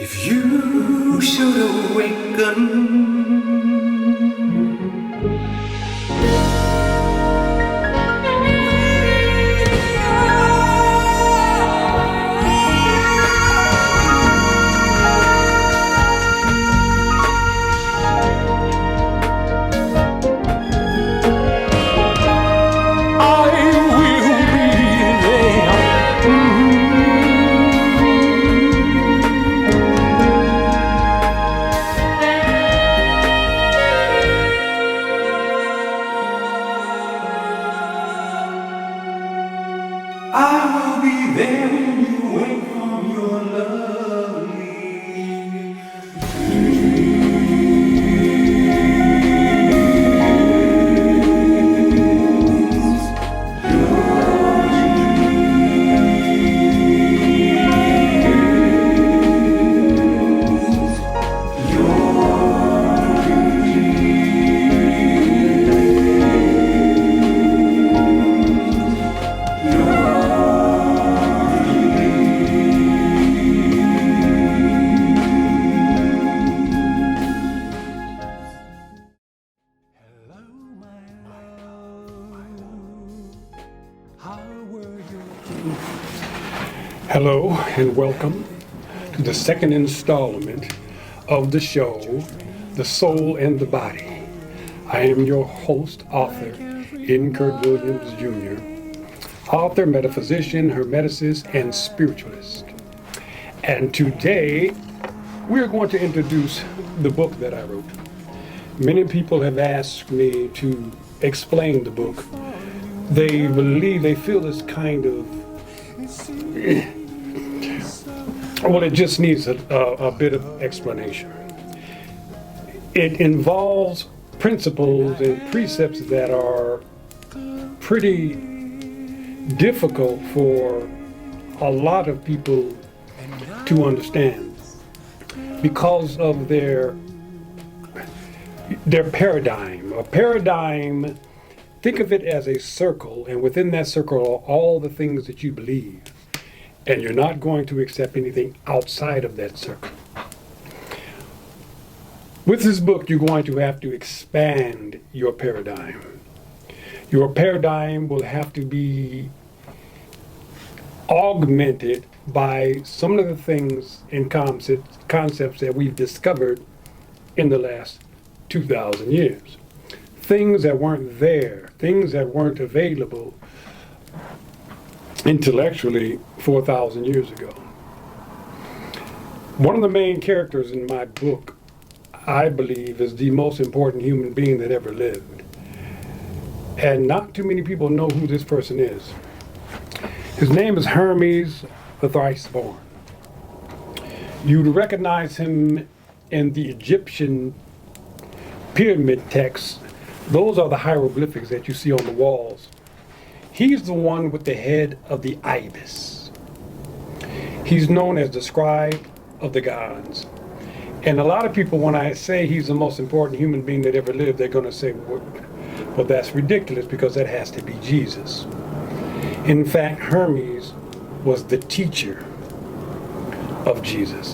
If you should awaken, I will be there when you wake from your lovely Hello and welcome to the second installment of the show, The Soul and the Body. I am your host, author, Curt Jr., author, metaphysician, hermeticist, and spiritualist. And today, we're going to introduce the book that I wrote. Many people have asked me to explain the book. They feel it's kind of well, it just needs a bit of explanation. It involves principles and precepts that are pretty difficult for a lot of people to understand because of their paradigm. A paradigm, think of it as a circle, and within that circle are all the things that you believe. And you're not going to accept anything outside of that circle. With this book, you're going to have to expand your paradigm. Your paradigm will have to be augmented by some of the things and concepts that we've discovered in the last 2,000 years. Things that weren't there, things that weren't available intellectually 4,000 years ago. One of the main characters in my book, I believe, is the most important human being that ever lived. And not too many people know who this person is. His name is Hermes, the thrice-born. You'd recognize him in the Egyptian pyramid texts. Those are the hieroglyphics that you see on the walls. He's the one with the head of the ibis. He's known as the scribe of the gods. And a lot of people, when I say he's the most important human being that ever lived, they're going to say, well, that's ridiculous because that has to be Jesus. In fact, Hermes was the teacher of Jesus.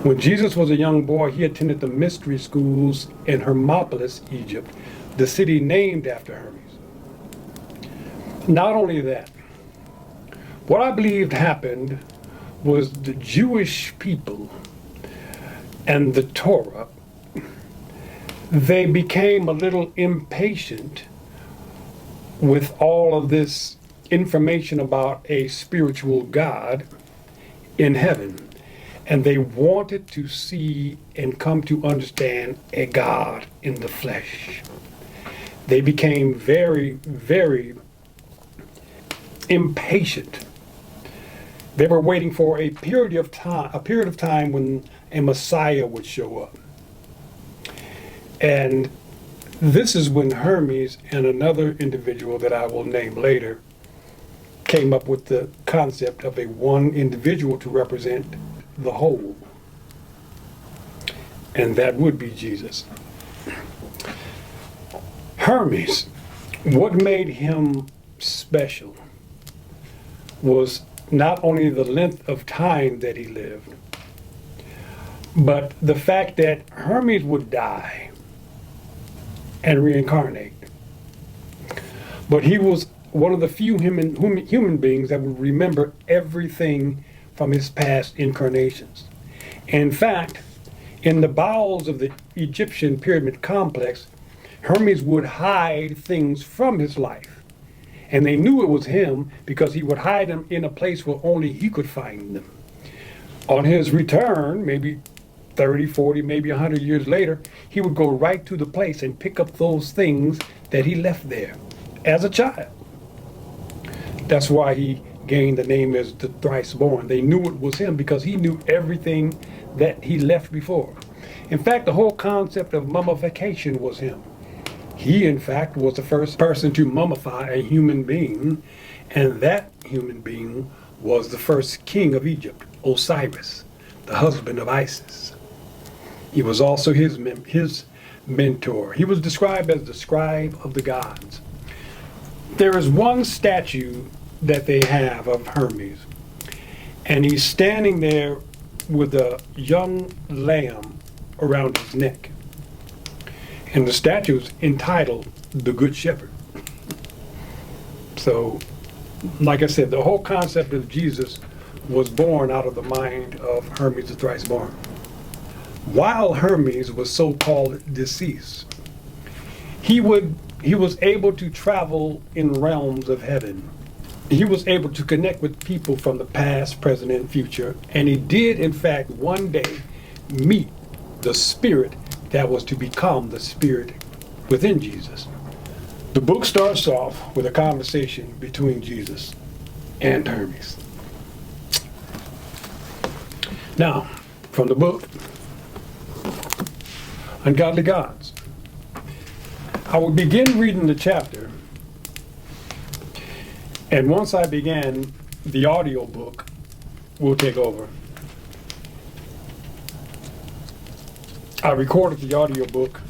When Jesus was a young boy, he attended the mystery schools in Hermopolis, Egypt, the city named after Hermes. Not only that, what I believed happened was the Jewish people and the Torah, they became a little impatient with all of this information about a spiritual God in heaven. And they wanted to see and come to understand a God in the flesh. They became very, very impatient. They were waiting for a period of time when a Messiah would show up. And this is when Hermes and another individual that I will name later came up with the concept of a one individual to represent the whole. And that would be Jesus. Hermes, what made him special was not only the length of time that he lived, But the fact that Hermes would die and reincarnate, but he was one of the few human beings that would remember everything from his past incarnations. In fact, in the bowels of the Egyptian pyramid complex, Hermes would hide things from his life. And they knew it was him because he would hide them in a place where only he could find them. On his return, maybe 30, 40, maybe 100 years later, he would go right to the place and pick up those things that he left there as a child. That's why he gained the name as the thrice born. They knew it was him because he knew everything that he left before. In fact, the whole concept of mummification was him. He, in fact, was the first person to mummify a human being, and that human being was the first king of Egypt, Osiris, the husband of Isis. He was also his mentor. He was described as the scribe of the gods. There is one statue that they have of Hermes, and he's standing there with a young lamb around his neck. And the statue is entitled The Good Shepherd. So, like I said, the whole concept of Jesus was born out of the mind of Hermes the thrice born. While Hermes was so-called deceased, he was able to travel in realms of heaven. He was able to connect with people from the past, present, and future, and he did, in fact, one day meet the spirit that was to become the spirit within Jesus. The book starts off with a conversation between Jesus and Hermes. Now, from the book, Ungodly Gods. I will begin reading the chapter, and once I began, the audio book will take over. I recorded the audiobook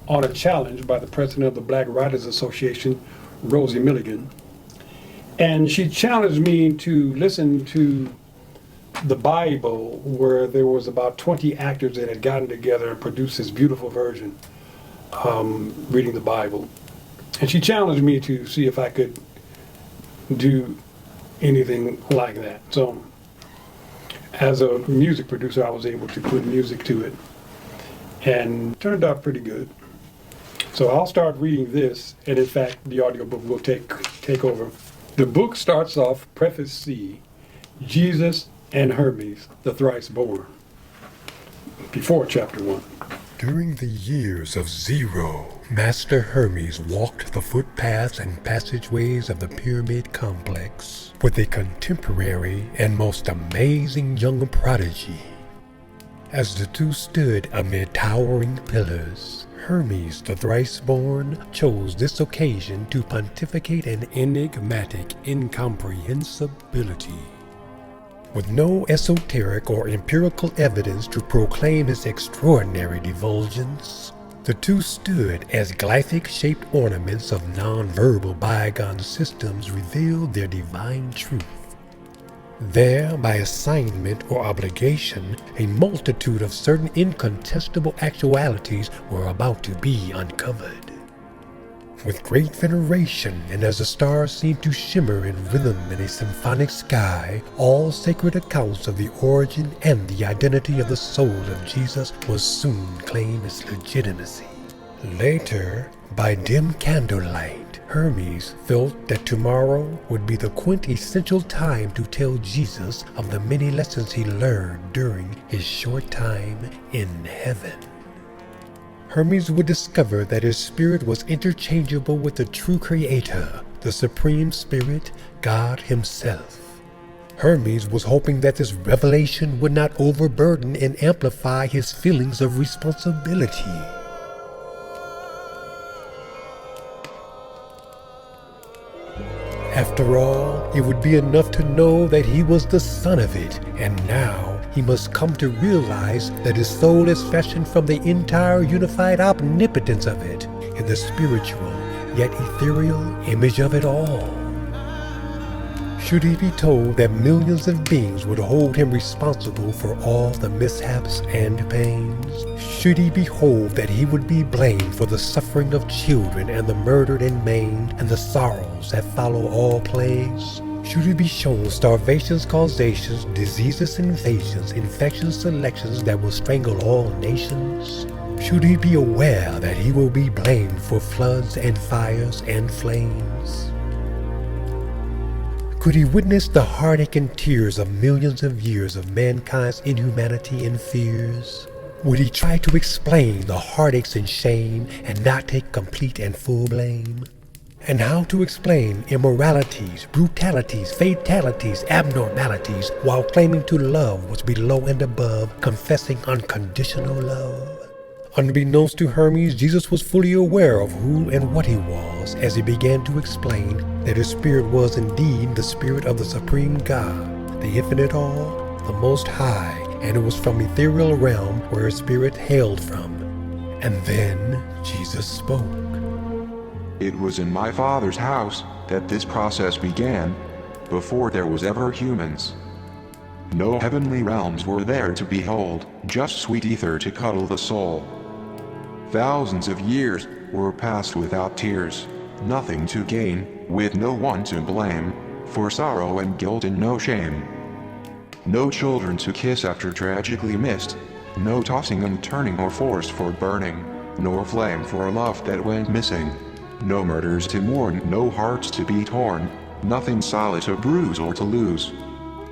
on a challenge by the president of the Black Writers Association, Rosie Milligan. And she challenged me to listen to the Bible, where there was about 20 actors that had gotten together and produced this beautiful version, reading the Bible. And she challenged me to see if I could do anything like that. So as a music producer, I was able to put music to it, and it turned out pretty good. So I'll start reading this, and in fact, the audiobook will take over. The book starts off, Preface C, Jesus and Hermes, the thrice born, before chapter 1. During the years of zero, Master Hermes walked the footpaths and passageways of the pyramid complex with a contemporary and most amazing young prodigy. As the two stood amid towering pillars, Hermes, the thrice-born, chose this occasion to pontificate an enigmatic incomprehensibility. With no esoteric or empirical evidence to proclaim his extraordinary divulgence, the two stood as glyphic-shaped ornaments of non-verbal bygone systems revealed their divine truth. There, by assignment or obligation, a multitude of certain incontestable actualities were about to be uncovered. With great veneration, and as the stars seemed to shimmer in rhythm in a symphonic sky, all sacred accounts of the origin and the identity of the soul of Jesus was soon claimed its legitimacy. Later, by dim candlelight, Hermes felt that tomorrow would be the quintessential time to tell Jesus of the many lessons he learned during his short time in heaven. Hermes would discover that his spirit was interchangeable with the true Creator, the Supreme Spirit, God Himself. Hermes was hoping that this revelation would not overburden and amplify his feelings of responsibility. After all, it would be enough to know that he was the son of it, and now he must come to realize that his soul is fashioned from the entire unified omnipotence of it, in the spiritual, yet ethereal image of it all. Should he be told that millions of beings would hold him responsible for all the mishaps and pains? Should he behold that he would be blamed for the suffering of children and the murdered and maimed and the sorrows that follow all plagues? Should he be shown starvations, causations, diseases, invasions, infections, selections that will strangle all nations? Should he be aware that he will be blamed for floods and fires and flames? Could he witness the heartache and tears of millions of years of mankind's inhumanity and fears? Would he try to explain the heartaches and shame and not take complete and full blame? And how to explain immoralities, brutalities, fatalities, abnormalities, while claiming to love what's below and above, confessing unconditional love? Unbeknownst to Hermes, Jesus was fully aware of who and what he was as he began to explain that his spirit was indeed the spirit of the Supreme God, the Infinite All, the Most High, and it was from ethereal realm where his spirit hailed from. And then Jesus spoke. It was in my Father's house that this process began, before there was ever humans. No heavenly realms were there to behold, just sweet ether to cuddle the soul. Thousands of years were passed without tears, nothing to gain, with no one to blame, for sorrow and guilt and no shame. No children to kiss after tragically missed, no tossing and turning or force for burning, nor flame for love that went missing. No murders to mourn, no hearts to be torn, nothing solid to bruise or to lose.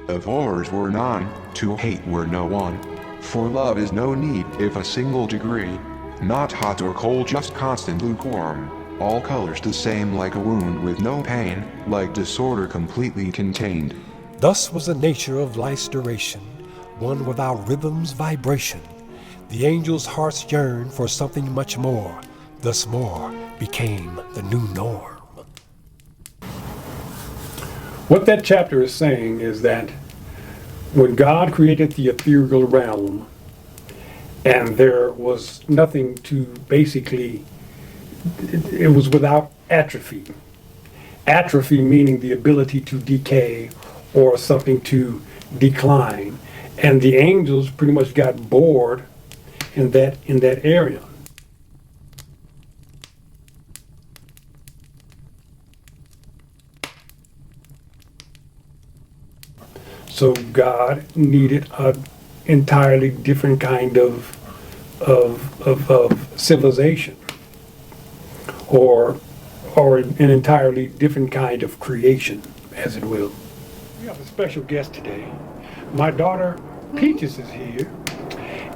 Of horrors were none, to hate were no one, for love is no need if a single degree, not hot or cold, just constant lukewarm, all colors the same like a wound with no pain, like disorder completely contained. Thus was the nature of life's duration, one without rhythm's vibration. The angels' hearts yearned for something much more, thus more became the new norm. What that chapter is saying is that when God created the ethereal realm, and there was nothing to basically, it was without atrophy. Atrophy meaning the ability to decay or something to decline. And the angels pretty much got bored in that area. So God needed an entirely different kind of civilization, or an entirely different kind of creation, as it will. We have a special guest today. My daughter Peaches is here,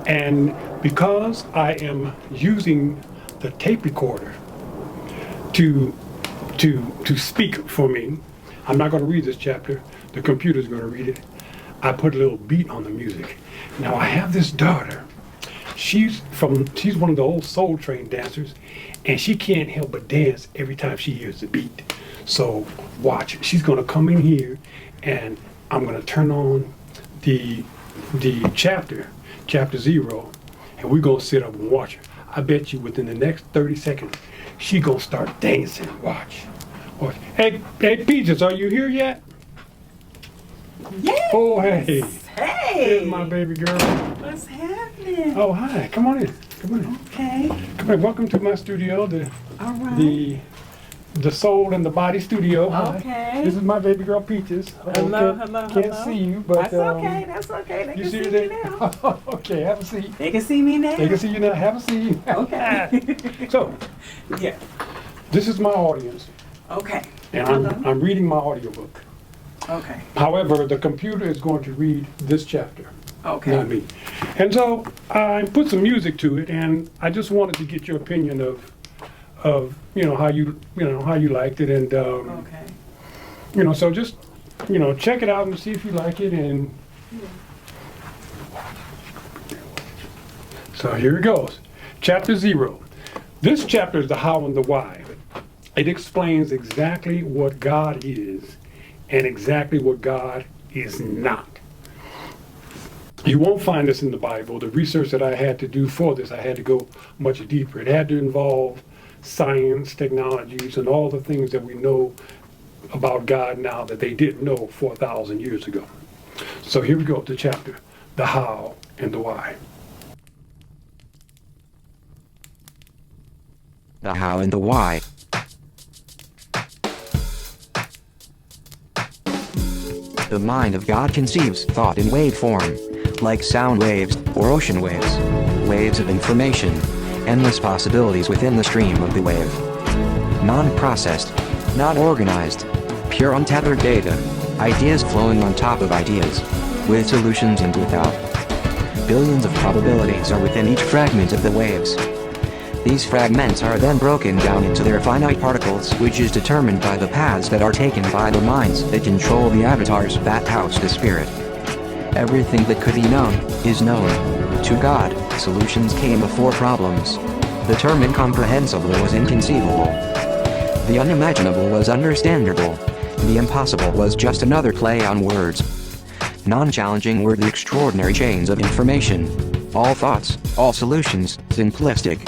and because I am using the tape recorder to speak for me, I'm not going to read this chapter. The computer's going to read it. I put a little beat on the music. Now I have this daughter. She's one of the old Soul Train dancers, and she can't help but dance every time she hears the beat. So watch. She's going to come in here, and I'm going to turn on the chapter 0, and we're going to sit up and watch her. I bet you within the next 30 seconds, she's going to start dancing. Watch. Hey, Peaches, are you here yet? Yes. Oh, hey. Hey. Here's my baby girl. What's happening? Oh, hi. Come on in. Come on in. Okay. Come in. Welcome to my studio, All right. the Soul and the Body Studio. Hi. Okay. This is my baby girl Peaches. Hello, Can't hello. see you, but That's okay. That's okay. They you can see see her me there? now. Okay, have a seat. They can see me now. They can see you now. Have a seat. Okay. So, Yeah. this is my audience, Okay. and Hello. I'm reading my audiobook. Okay. However, the computer is going to read this chapter. Okay. Not me. And so I put some music to it, and I just wanted to get your opinion of how you liked it, and Okay. so just check it out and see if you like it. And so here it goes, chapter 0. This chapter is the how and the why. It explains exactly what God is and exactly what God is not. You won't find this in the Bible. The research that I had to do for this, I had to go much deeper. It had to involve science, technologies, and all the things that we know about God now that they didn't know 4,000 years ago. So here we go to chapter, the how and the why. The how and the why. The mind of God conceives thought in wave form, like sound waves or ocean waves, waves of information, endless possibilities within the stream of the wave. Non-processed, not organized, pure untethered data, ideas flowing on top of ideas, with solutions and without. Billions of probabilities are within each fragment of the waves. These fragments are then broken down into their finite particles, which is determined by the paths that are taken by the minds that control the avatars that house the spirit. Everything that could be known is known. To God, solutions came before problems. The term incomprehensible was inconceivable. The unimaginable was understandable. The impossible was just another play on words. Non-challenging were the extraordinary chains of information. All thoughts, all solutions, simplistic.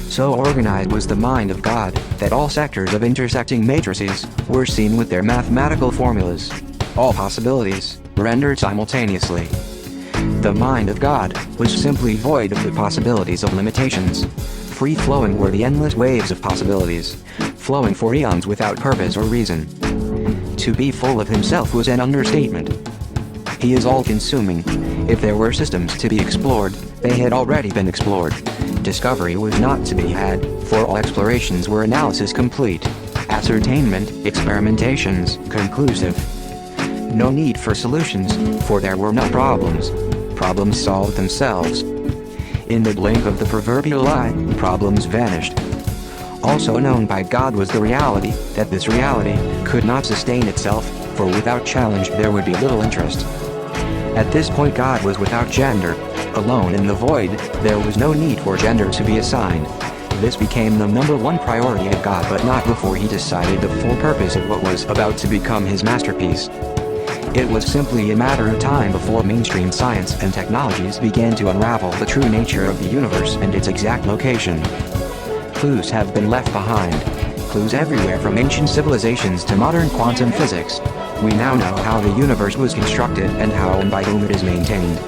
So organized was the mind of God, that all sectors of intersecting matrices were seen with their mathematical formulas. All possibilities, rendered simultaneously. The mind of God was simply void of the possibilities of limitations. Free-flowing were the endless waves of possibilities, flowing for eons without purpose or reason. To be full of himself was an understatement. He is all-consuming. If there were systems to be explored, they had already been explored. Discovery was not to be had, for all explorations were analysis complete. Ascertainment, experimentations, conclusive. No need for solutions, for there were no problems. Problems solved themselves. In the blink of the proverbial eye, problems vanished. Also known by God was the reality, that this reality could not sustain itself, for without challenge there would be little interest. At this point God was without gender. Alone in the void, there was no need for gender to be assigned. This became the number one priority of God, but not before he decided the full purpose of what was about to become his masterpiece. It was simply a matter of time before mainstream science and technologies began to unravel the true nature of the universe and its exact location. Clues have been left behind. Clues everywhere from ancient civilizations to modern quantum physics. We now know how the universe was constructed and how and by whom it is maintained.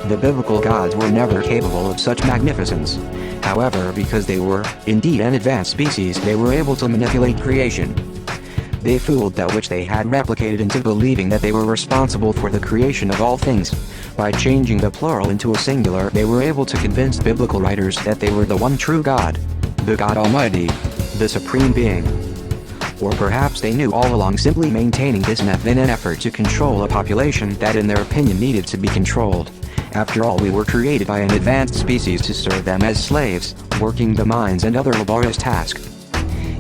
The biblical gods were never capable of such magnificence. However, because they were, indeed, an advanced species, they were able to manipulate creation. They fooled that which they had replicated into believing that they were responsible for the creation of all things. By changing the plural into a singular, they were able to convince biblical writers that they were the one true God, the God Almighty, the Supreme Being. Or perhaps they knew all along, simply maintaining this myth in an effort to control a population that in their opinion needed to be controlled. After all, we were created by an advanced species to serve them as slaves, working the mines and other laborious tasks.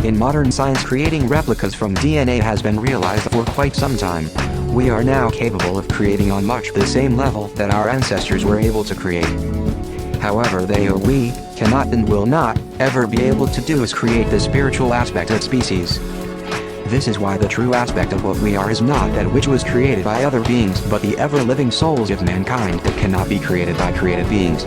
In modern science, creating replicas from DNA has been realized for quite some time. We are now capable of creating on much the same level that our ancestors were able to create. However, they or we cannot and will not ever be able to do is create the spiritual aspect of species. This is why the true aspect of what we are is not that which was created by other beings, but the ever-living souls of mankind that cannot be created by created beings.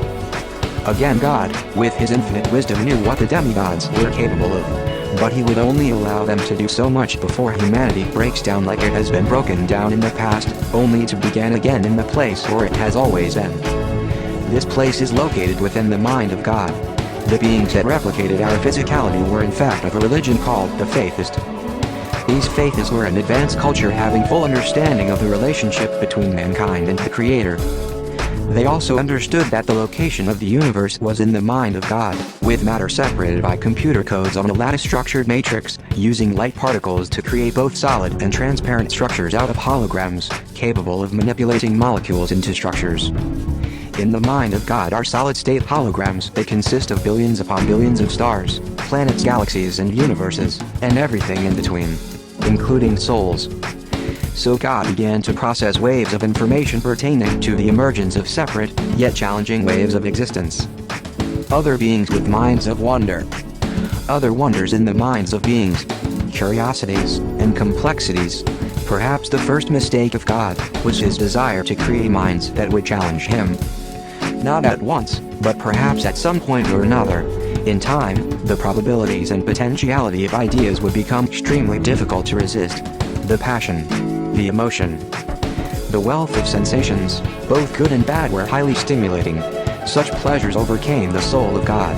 Again, God, with his infinite wisdom, knew what the demigods were capable of, but he would only allow them to do so much before humanity breaks down like it has been broken down in the past, only to begin again in the place where it has always been. This place is located within the mind of God. The beings that replicated our physicality were in fact of a religion called the Faithist. These Faithists were an advanced culture having full understanding of the relationship between mankind and the Creator. They also understood that the location of the universe was in the mind of God, with matter separated by computer codes on a lattice-structured matrix, using light particles to create both solid and transparent structures out of holograms, capable of manipulating molecules into structures. In the mind of God are solid-state holograms that consist of billions upon billions of stars, planets, galaxies, and universes, and everything in between, including souls. So God began to process waves of information pertaining to the emergence of separate, yet challenging waves of existence. Other beings with minds of wonder. Other wonders in the minds of beings. Curiosities, and complexities. Perhaps the first mistake of God was his desire to create minds that would challenge him. Not at once, but perhaps at some point or another. In time, the probabilities and potentiality of ideas would become extremely difficult to resist. the passion, the emotion. The wealth of sensations, both good and bad, were highly stimulating. Such pleasures overcame the soul of God.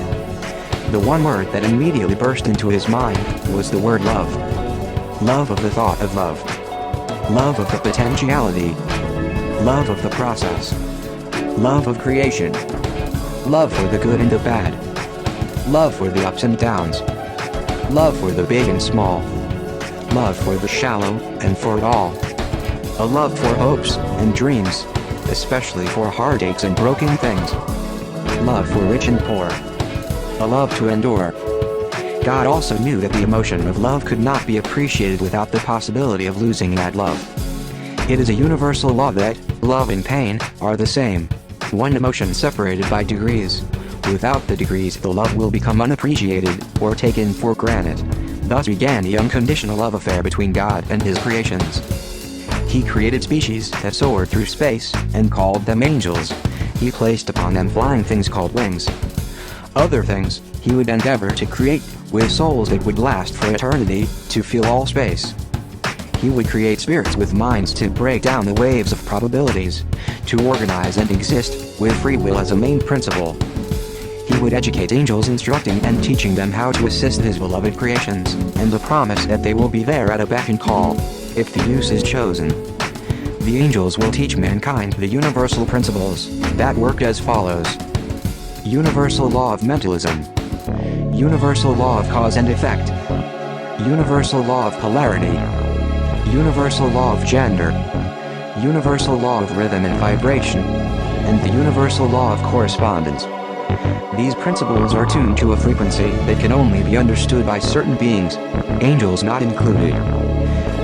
The one word that immediately burst into his mind was the word love. Love of the thought of love. Love of the potentiality. Love of the process. Love of creation. Love for the good and the bad. Love for the ups and downs. Love for the big and small. Love for the shallow and for it all. A love for hopes and dreams, especially for heartaches and broken things. Love for rich and poor. A love to endure. God also knew that the emotion of love could not be appreciated without the possibility of losing that love. It is a universal law that love and pain are the same. One emotion separated by degrees. Without the degrees, the love will become unappreciated or taken for granted. Thus began the unconditional love affair between God and his creations. He created species that soared through space and called them angels. He placed upon them flying things called wings. Other things he would endeavor to create with souls that would last for eternity to fill all space. He would create spirits with minds to break down the waves of probabilities, to organize and exist with free will as a main principle. He would educate angels, instructing and teaching them how to assist his beloved creations, and the promise that they will be there at a beck and call, if the use is chosen. The angels will teach mankind the universal principles that work as follows. Universal law of mentalism. Universal law of cause and effect. Universal law of polarity. Universal law of gender. Universal law of rhythm and vibration. And the universal law of correspondence. These principles are tuned to a frequency that can only be understood by certain beings, angels not included.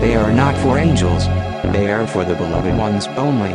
They are not for angels, they are for the beloved ones only.